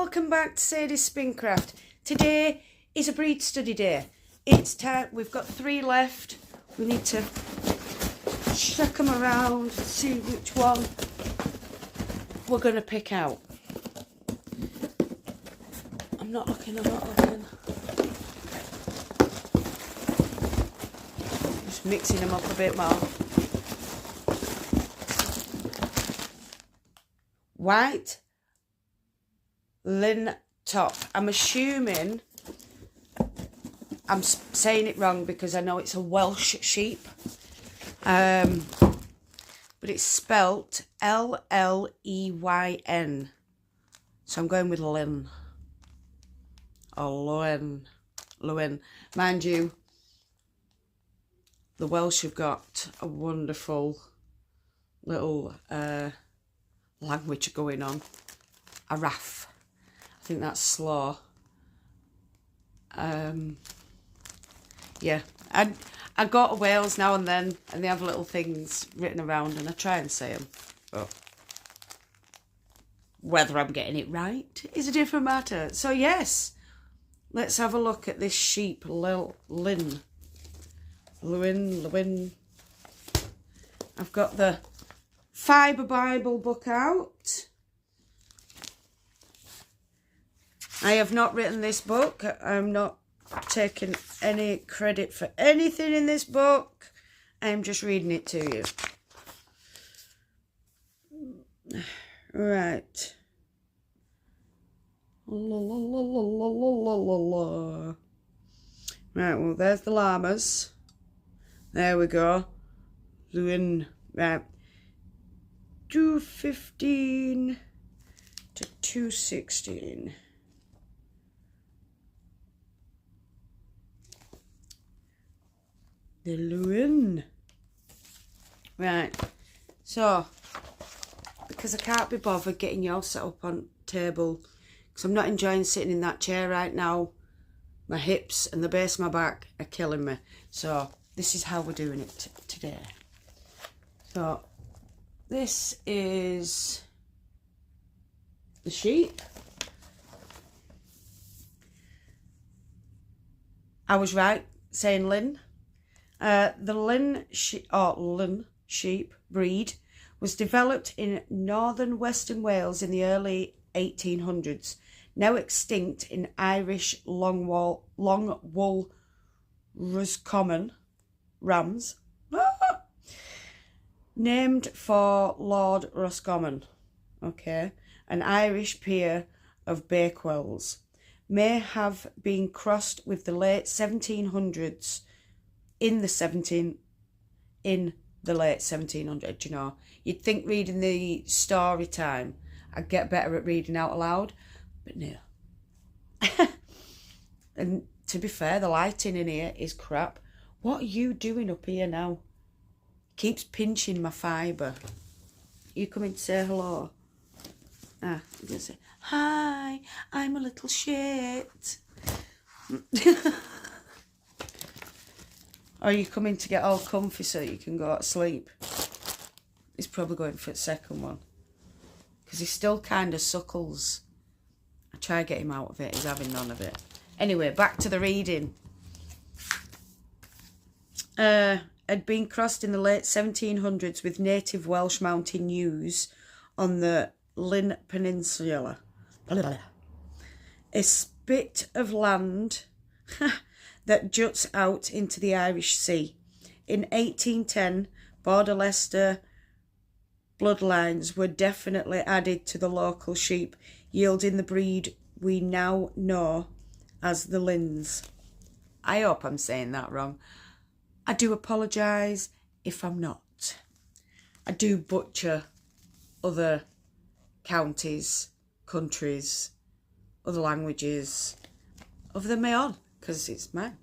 welcome back to Sadie's Spincraft. Today is a breed study day. It's time, we've got 3 left. We need to check them around and see which one we're going to pick out. I'm not looking. Just mixing them up a bit more. White Lleyn top. I'm assuming I'm saying it wrong because I know it's a Welsh sheep, but it's spelt L-L-E-Y-N, so I'm going with Lleyn or Lleyn. Mind you, the Welsh have got a wonderful little language going on. Araf, I think that's slow. Yeah, I go to Wales now and then, and they have little things written around, and I try and say them, but whether I'm getting it right is a different matter. So yes, let's have a look at this sheep, Lleyn. I've got the Fibre Bible book out. I have not written this book. I'm not taking any credit for anything in this book. I'm just reading it to you. Right. Right, well, there's the llamas. There we go. Lleyn. Right. 215 to 216. The Lleyn. Right, so because I can't be bothered getting you all set up on table, because I'm not enjoying sitting in that chair right now. My hips and the base of my back are killing me. So this is how we're doing it today. So this is the sheep. I was right saying Lleyn. The Lleyn sheep breed was developed in northern Western Wales in the early 1800s, now extinct in Irish long wool Roscommon rams, named for Lord Roscommon, okay, an Irish peer of Bakewell's, may have been crossed with the late 1700s. In the late 1700s, you know. You'd think reading the story time I'd get better at reading out aloud, but no. And to be fair, the lighting in here is crap. What are you doing up here now? Keeps pinching my fibre. You coming to say hello? Ah, I'm going to say, hi, I'm a little shit. Or are you coming to get all comfy so you can go to sleep? He's probably going for the second one, because he still kind of suckles. I try to get him out of it. He's having none of it. Anyway, back to the reading. Had been crossed in the late 1700s with native Welsh mountain ewes on the Lleyn Peninsula. A spit of land that juts out into the Irish Sea. In 1810, Border Leicester bloodlines were definitely added to the local sheep, yielding the breed we now know as the Llyns. I hope I'm saying that wrong. I do apologise if I'm not. I do butcher other counties, countries, other languages, other than my own, because it's mine.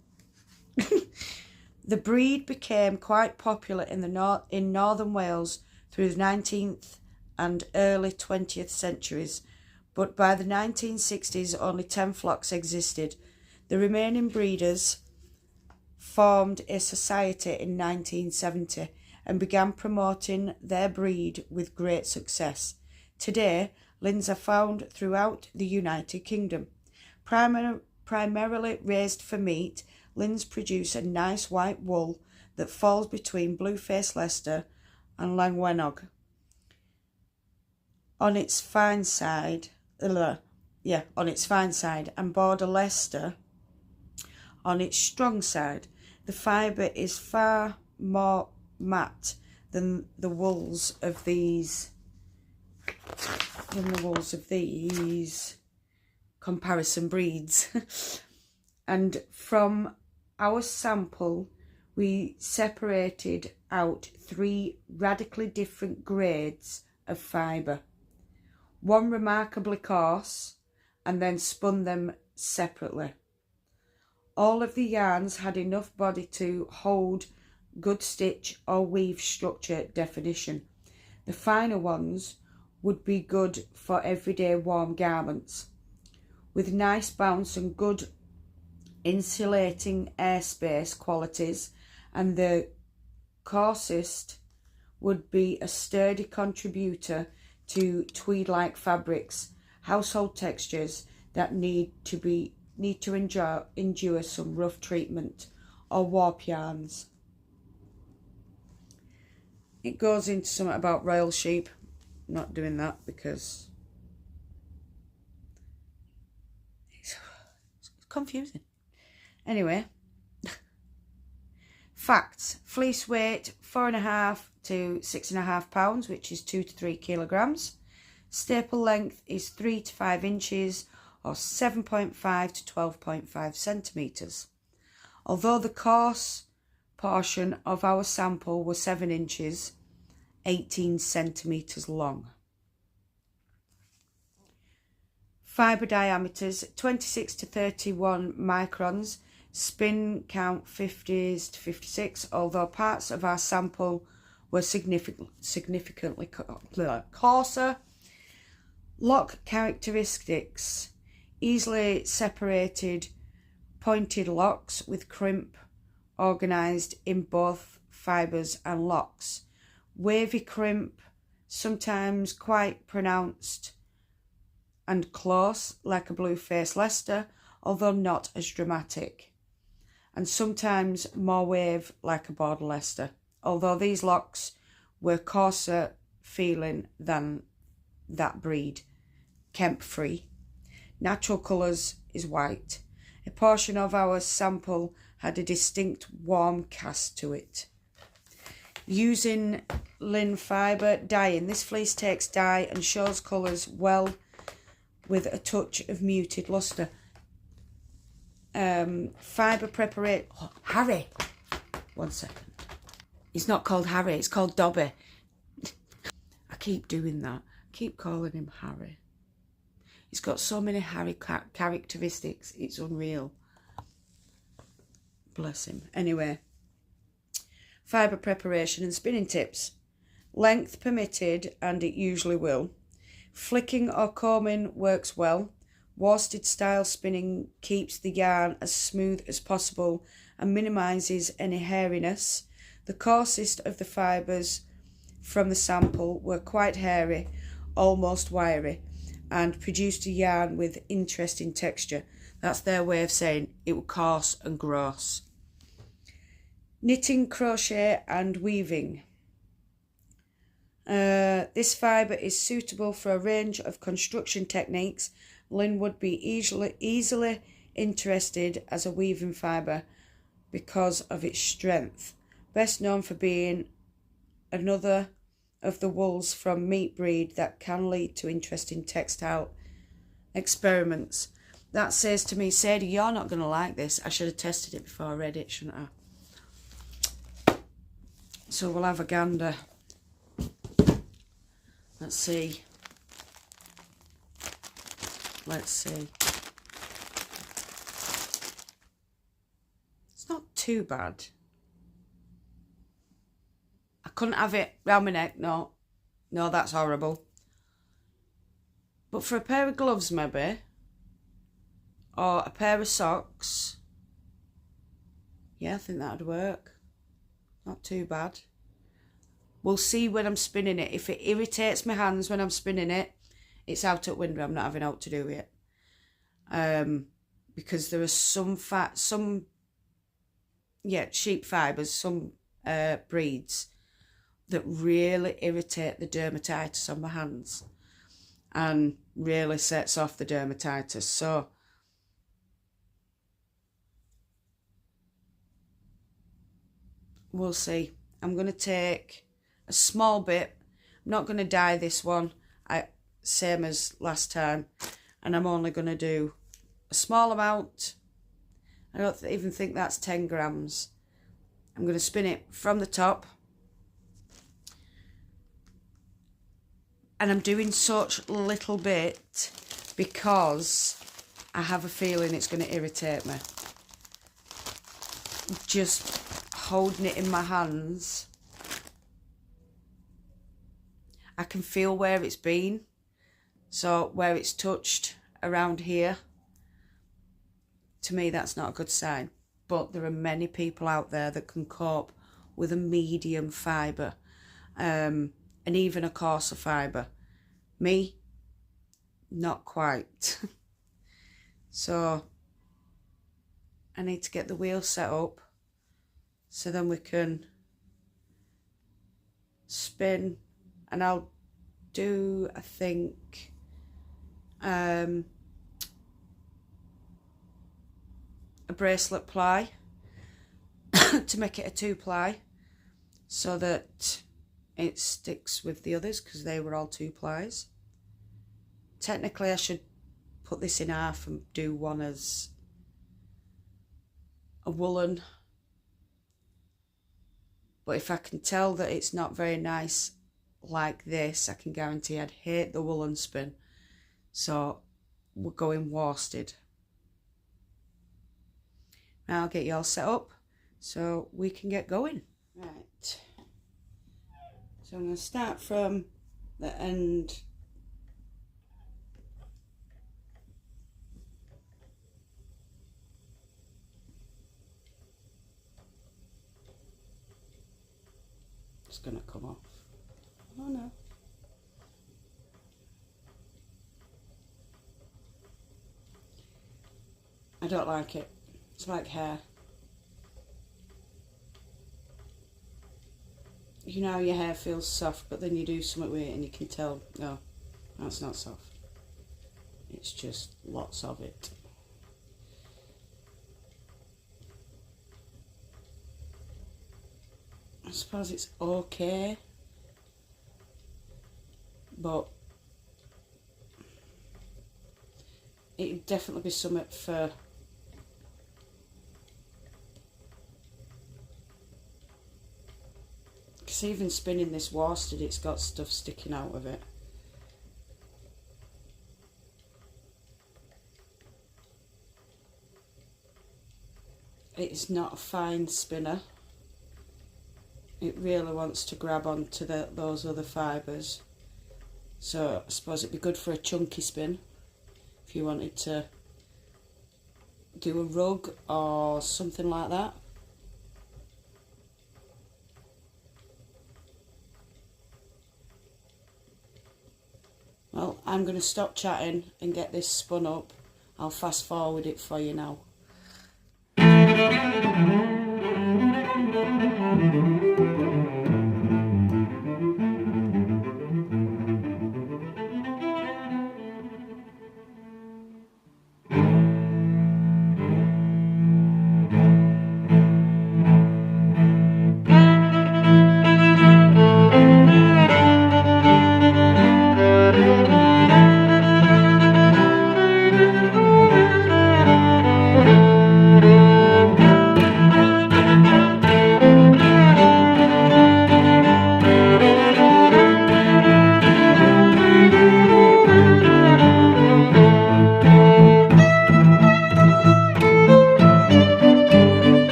The breed became quite popular in northern Wales through the 19th and early 20th centuries, but by the 1960s only 10 flocks existed. The remaining breeders formed a society in 1970 and began promoting their breed with great success. Today, Lins are found throughout the United Kingdom. Primarily raised for meat, lins produce a nice white wool that falls between blue-faced Leicester and Llanwenog. On its fine side, and Border Leicester on its strong side. The fibre is far more matte than the wools of these comparison breeds. And from our sample we separated out 3 radically different grades of fibre, one remarkably coarse, and then spun them separately. All of the yarns had enough body to hold good stitch or weave structure definition. The finer ones would be good for everyday warm garments, with nice bounce and good insulating airspace qualities, and the coarsest would be a sturdy contributor to tweed-like fabrics, household textures that need to endure some rough treatment, or warp yarns. It goes into something about royal sheep. I'm not doing that because it's confusing. Anyway, facts. Fleece weight 4.5 to 6.5 pounds, which is 2 to 3 kilograms. Staple length is 3 to 5 inches, or 7.5 to 12.5 centimetres. Although the coarse portion of our sample was 7 inches, 18 centimetres long. Fibre diameters 26 to 31 microns, spin count 50s to 56, although parts of our sample were significantly coarser. Lock characteristics: easily separated pointed locks with crimp organised in both fibres and locks. Wavy crimp, sometimes quite pronounced and close like a blue-faced Leicester, although not as dramatic, and sometimes more wave like a Border Leicester, although these locks were coarser feeling than that breed. Kemp free. Natural colours is white. A portion of our sample had a distinct warm cast to it. Using Lleyn fibre dyeing. This fleece takes dye and shows colours well with a touch of muted lustre. Fibre preparation. Oh, Harry! 1 second. It's not called Harry, it's called Dobby. I keep doing that. I keep calling him Harry. He's got so many Harry characteristics, it's unreal. Bless him. Anyway. Fibre preparation and spinning tips. Length permitted, and it usually will. Flicking or combing works well. Worsted style spinning keeps the yarn as smooth as possible and minimises any hairiness. The coarsest of the fibres from the sample were quite hairy, almost wiry, and produced a yarn with interesting texture. That's their way of saying it was coarse and gross. Knitting, crochet and weaving. This fibre is suitable for a range of construction techniques. Lleyn would be easily interested as a weaving fibre because of its strength. Best known for being another of the wools from meat breed that can lead to interesting textile experiments. That says to me, Sadie, you're not going to like this. I should have tested it before I read it, shouldn't I? So we'll have a gander. Let's see. Let's see. It's not too bad. I couldn't have it round my neck. No. No, that's horrible. But for a pair of gloves maybe, or a pair of socks, yeah, I think that'd work. Not too bad. We'll see when I'm spinning it. If it irritates my hands when I'm spinning it, It's out at window. I'm not having out to do it. Because there are some sheep fibres, some breeds that really irritate the dermatitis on my hands and really sets off the dermatitis. So we'll see. I'm going to take a small bit. I'm not going to dye this one, same as last time, and I'm only going to do a small amount. I don't even think that's 10 grams. I'm going to spin it from the top. And I'm doing such little bit because I have a feeling it's going to irritate me. Just holding it in my hands, I can feel where it's been. So where it's touched around here, to me that's not a good sign. But there are many people out there that can cope with a medium fibre, and even a coarser fibre. Me, not quite. So I need to get the wheel set up so then we can spin, and I'll do, I think, a bracelet ply to make it a 2-ply so that it sticks with the others, because they were all 2-plies. Technically I should put this in half and do one as a woolen, but if I can tell that it's not very nice like this, I can guarantee I'd hate the woolen spin. So we're going worsted. Now I'll get you all set up so we can get going. Right, so I'm going to start from the end. It's going to come off. Oh no. I don't like it. It's like hair. You know how your hair feels soft, but then you do something with it and you can tell, no, that's not soft. It's just lots of it. I suppose it's okay, but it'd definitely be something for because even spinning this worsted, it's got stuff sticking out of it. It's not a fine spinner. It really wants to grab onto those other fibres. So I suppose it'd be good for a chunky spin if you wanted to do a rug or something like that. Well, I'm going to stop chatting and get this spun up. I'll fast forward it for you now.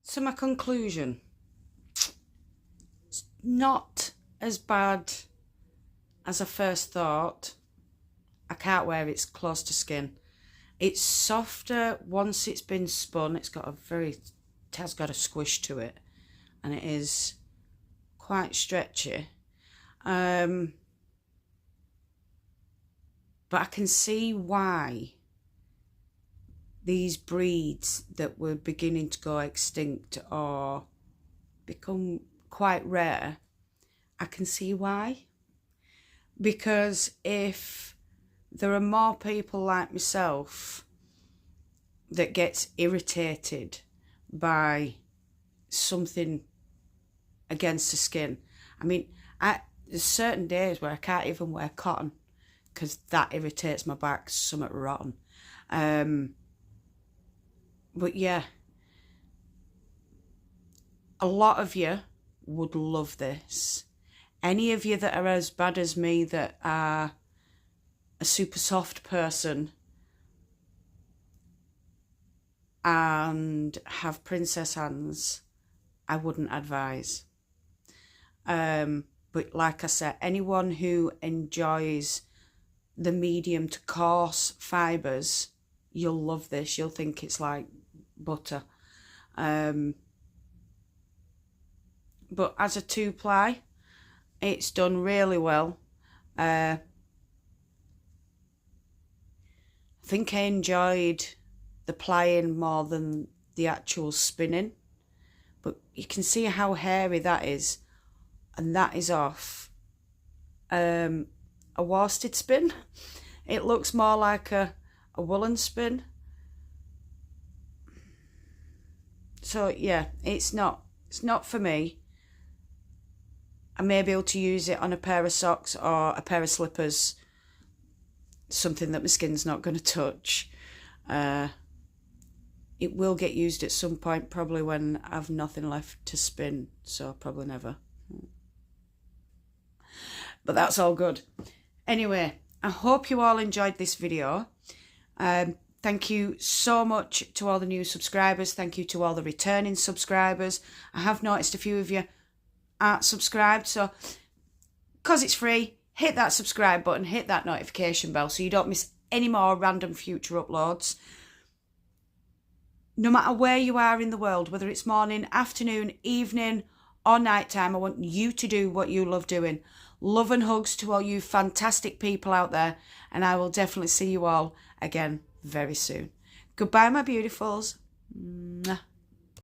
So my conclusion, it's not as bad as I first thought. I can't wear it, it's close to skin. It's softer once it's been spun. It has got a squish to it, and it is quite stretchy. But I can see why these breeds that were beginning to go extinct or become quite rare, I can see why. Because if there are more people like myself that gets irritated by something against the skin. I mean, there's certain days where I can't even wear cotton because that irritates my back, something rotten. But yeah, a lot of you would love this. Any of you that are as bad as me, that are a super soft person and have princess hands, I wouldn't advise. But like I said, anyone who enjoys the medium to coarse fibres, you'll love this. You'll think it's like butter. But as a 2-ply, it's done really well. I think I enjoyed the plying more than the actual spinning. But you can see how hairy that is. And that is off a worsted spin. It looks more like a woolen spin. So yeah, it's not for me. I may be able to use it on a pair of socks or a pair of slippers, something that my skin's not going to touch. It will get used at some point, probably when I've nothing left to spin, so probably never. But that's all good. Anyway, I hope you all enjoyed this video. Thank you so much to all the new subscribers. Thank you to all the returning subscribers. I have noticed a few of you aren't subscribed, so because it's free, hit that subscribe button, hit that notification bell so you don't miss any more random future uploads. No matter where you are in the world, whether it's morning, afternoon, evening or nighttime, I want you to do what you love doing. Love and hugs to all you fantastic people out there, and I will definitely see you all again very soon. Goodbye, my beautifuls. Mwah.